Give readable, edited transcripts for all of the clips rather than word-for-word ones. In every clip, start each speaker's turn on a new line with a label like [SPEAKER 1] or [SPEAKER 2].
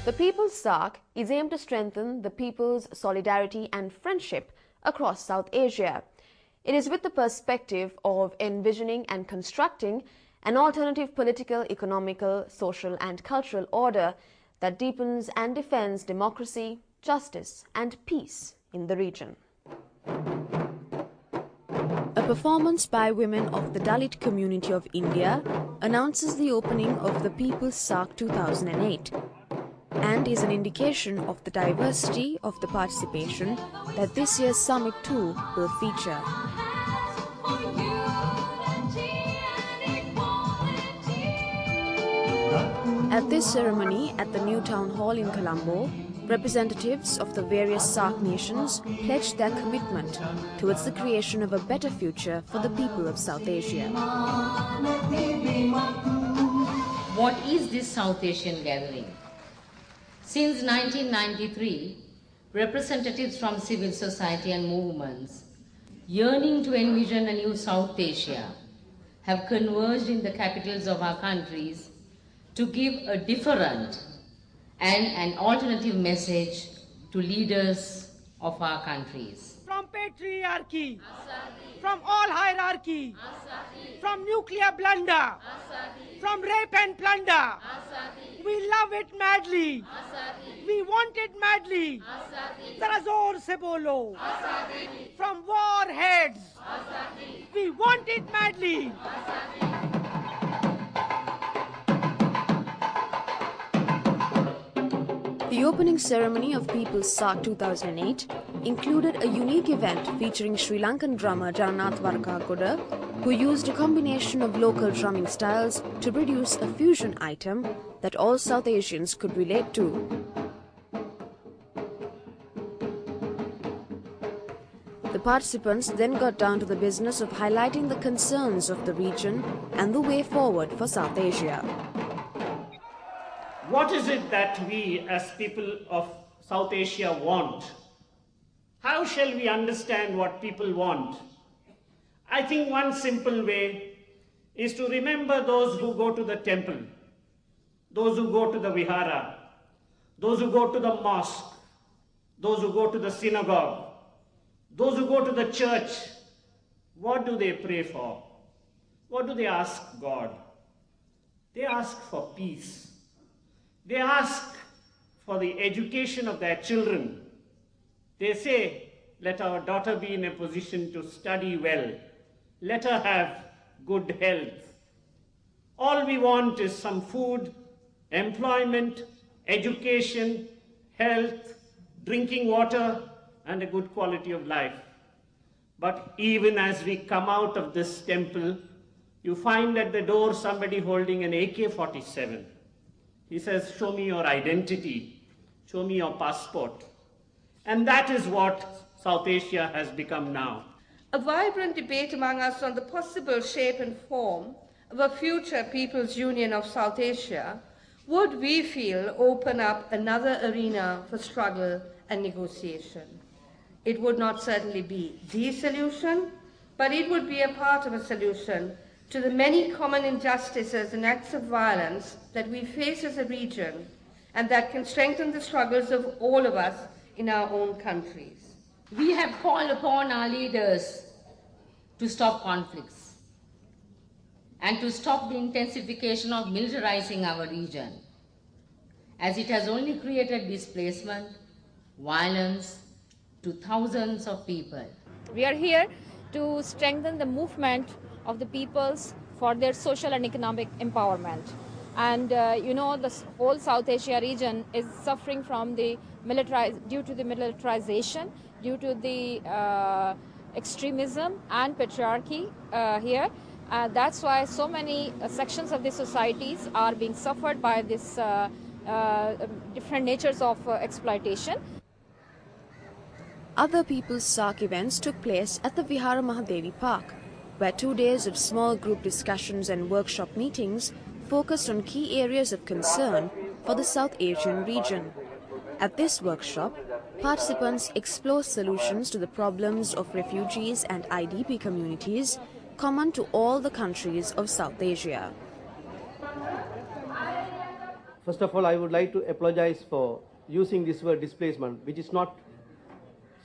[SPEAKER 1] The People's SAARC is aimed to strengthen the people's solidarity and friendship across South Asia. It is with the perspective of envisioning and constructing an alternative political, economical, social and cultural order that deepens and defends democracy, justice and peace in the region. A performance by women of the Dalit community of India announces the opening of the People's SAARC 2008 and is an indication of the diversity of the participation that this year's summit too will feature. At this ceremony at the new town hall in Colombo, representatives of the various SAARC nations pledged their commitment towards the creation of a better future for the people of South Asia.
[SPEAKER 2] What is this South Asian gathering? Since 1993, representatives from civil society and movements yearning to envision a new South Asia have converged in the capitals of our countries to give a different and an alternative message to leaders of our countries.
[SPEAKER 3] From patriarchy, from all hierarchy, from nuclear blunder, from rape and plunder, we love it madly, we want it madly, Zara zor se bolo, from warheads, we want it madly.
[SPEAKER 1] The opening ceremony of People's SAARC 2008 included a unique event featuring Sri Lankan drummer Jannath Varakakoda, who used a combination of local drumming styles to produce a fusion item that all South Asians could relate to. The participants then got down to the business of highlighting the concerns of the region and the way forward for South Asia.
[SPEAKER 4] What is it that we as people of South Asia want? How shall we understand what people want? I think one simple way is to remember those who go to the temple, those who go to the vihara, those who go to the mosque, those who go to the synagogue, those who go to the church. What do they pray for? What do they ask God? They ask for peace. They ask for the education of their children. They say, let our daughter be in a position to study well. Let her have good health. All we want is some food, employment, education, health, drinking water, and a good quality of life. But even as we come out of this temple, you find at the door somebody holding an AK-47. He says, show me your identity, show me your passport. And that is what South Asia has become now.
[SPEAKER 5] A vibrant debate among us on the possible shape and form of a future People's Union of South Asia would, we feel, open up another arena for struggle and negotiation. It would not certainly be the solution, but it would be a part of a solution to the many common injustices and acts of violence that we face as a region and that can strengthen the struggles of all of us in our own countries.
[SPEAKER 2] We have called upon our leaders to stop conflicts and to stop the intensification of militarizing our region, as it has only created displacement, violence to thousands of people.
[SPEAKER 6] We are here to strengthen the movement of the peoples for their social and economic empowerment. And the whole South Asia region is suffering from due to the militarization, due to the extremism and patriarchy here. That's why so many sections of the societies are being suffered by this different natures of exploitation.
[SPEAKER 1] Other People's SAARC events took place at the Vihara Mahadevi Park, where 2 days of small group discussions and workshop meetings focused on key areas of concern for the South Asian region. At this workshop, participants explore solutions to the problems of refugees and IDP communities common to all the countries of South Asia.
[SPEAKER 7] First of all, I would like to apologize for using this word displacement, which is not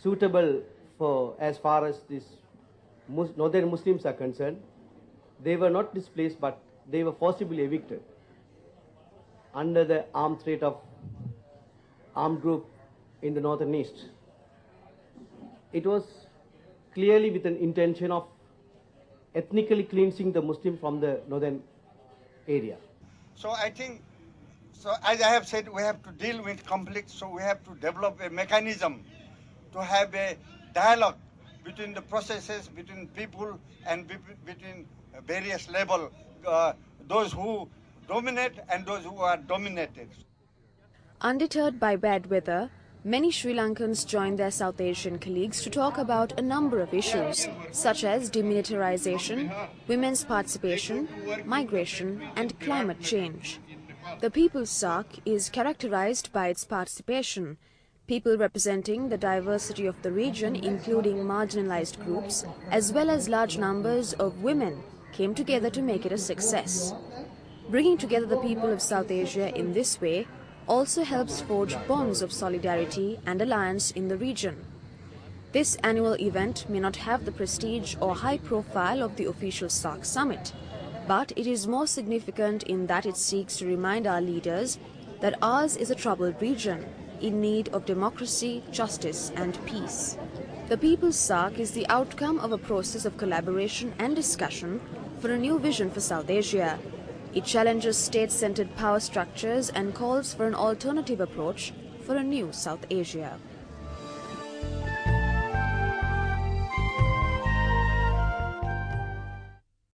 [SPEAKER 7] suitable for as far as these northern Muslims are concerned. They were not displaced, but they were forcibly evicted under the armed threat of armed group in the northern east. It was clearly with an intention of ethnically cleansing the Muslim from the northern area.
[SPEAKER 8] So I think, so as I have said, we have to deal with conflict, so we have to develop a mechanism to have a dialogue between the processes, between people and between various levels, those who dominate and those who are dominated.
[SPEAKER 1] Undeterred by bad weather, many Sri Lankans joined their South Asian colleagues to talk about a number of issues, such as demilitarization, women's participation, migration, and climate change. The People's SAARC is characterized by its participation. People representing the diversity of the region, including marginalized groups, as well as large numbers of women, came together to make it a success. Bringing together the people of South Asia in this way also helps forge bonds of solidarity and alliance in the region. This annual event may not have the prestige or high profile of the official SAARC summit, but it is more significant in that it seeks to remind our leaders that ours is a troubled region in need of democracy, justice and peace. The People's SAARC is the outcome of a process of collaboration and discussion for a new vision for South Asia. It challenges state-centered power structures and calls for an alternative approach for a new South Asia.